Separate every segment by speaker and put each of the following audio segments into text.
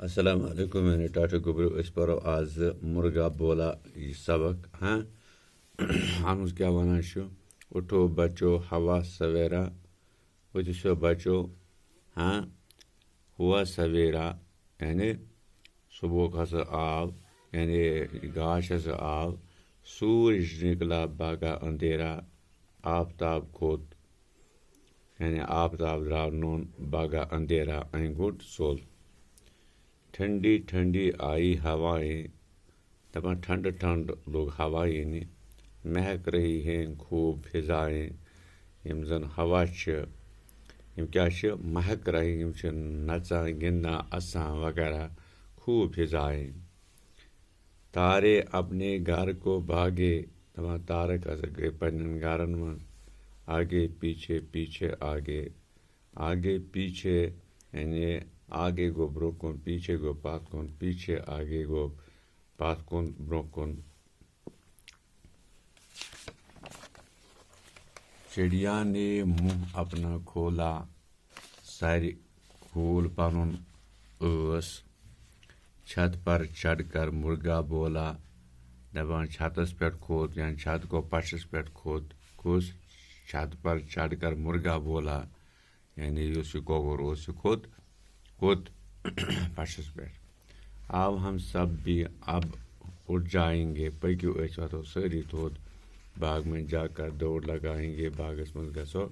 Speaker 1: السلام علیکم میں نے ٹاٹا گبرو اس پرو آز مرغا بولا یہ سبق ہاں ہم کیا ونان اٹھو بچو ہوا سویرا اتھو بچو ہاں ہوا سویرا یعنی صبح ہسا آو یعنی گاش ہسا آو سورج نکلا باغا اندھیرا آفتاب کھوت یعنی آفتاب درٛاو نوٚن باغا اندھیرا این گوٚٹ سول ٹھنڈی ٹھنڈی آئی ہوائیں دپان ٹھنڈ ٹھنڈ لوگ ہوا یعنی مہک رہی ہیں خوب فضائیں یم زن ہوا یم کیا مہک رہی یم نژان گندان اسان وغیرہ خوب فضائیں تارے اپنے گھر کو بھاگے دپان تارک ہسا گٔے پننٮ۪ن گرن منٛز آگے پیچھے پیچھے آگے آگے پیچھے یعنی آگے گو برٛونٛہہ کُن پیچھے گو پتھ کُن پیچھے آگے گو پتھ کُن برٛونٛہہ کُن چڑیا نے منہ اپنا کھولا سارِ کھوٗل پنُن ٲس چھت پر چڑھ کر مرغا بولا دپان چھتس پٮ۪ٹھ کھوت یا چھت گوٚو پشس پٮ۪ٹھ کھوت کُس چھت پر چڑھ کر مرغا بولا یعنی یُس یہِ کۄکُر اوس یہِ کھوٚت پشس پٮ۪ٹھ اب ہم سب بھی اب اٹھ جائیں گے پٔکِو أسۍ وتھو سٲری تھوٚد باغ میں جا کر دوڑ لگائیں گے باغس منٛز گژھو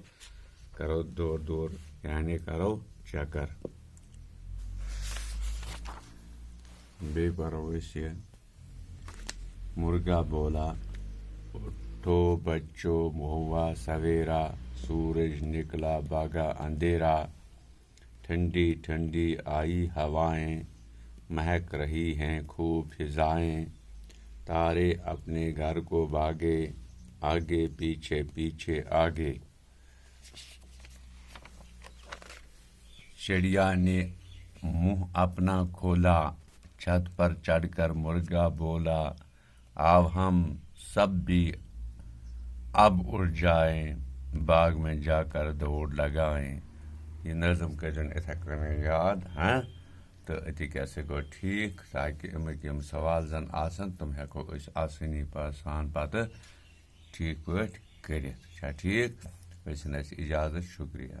Speaker 1: کرو دور یعنی کرو چکر بیٚیہِ پرو أسۍ یہِ مرغا بولا اٹھو بچو ہوا سویرا سورج نکلا بھاگا اندھیرا ٹھنڈی ٹھنڈی آئی ہوائیں مہک رہی ہیں خوب فضائیں تارے اپنے گھر کو بھاگے آگے پیچھے پیچھے آگے چڑیا نے منہ اپنا کھولا چھت پر چڑھ کر مرغا بولا اب ہم سب بھی اب اٹھ جائیں باغ میں جا کر دوڑ لگائیں یہ نظم کٔرۍزیٚن اِتھے کٔنۍ یاد ہاں تو أتی کیٛاہ سا گوٚو ٹھیٖک تاکہِ اَمِکۍ یِم سوال زن آسن تِم ہٮ۪کو أسۍ آسٲنی سان پتہٕ ٹھیٖک پٲٹھۍ کٔرِتھ چھا ٹھیٖک أسۍ چھِنہٕ اَسہِ اِجازت شُکریہ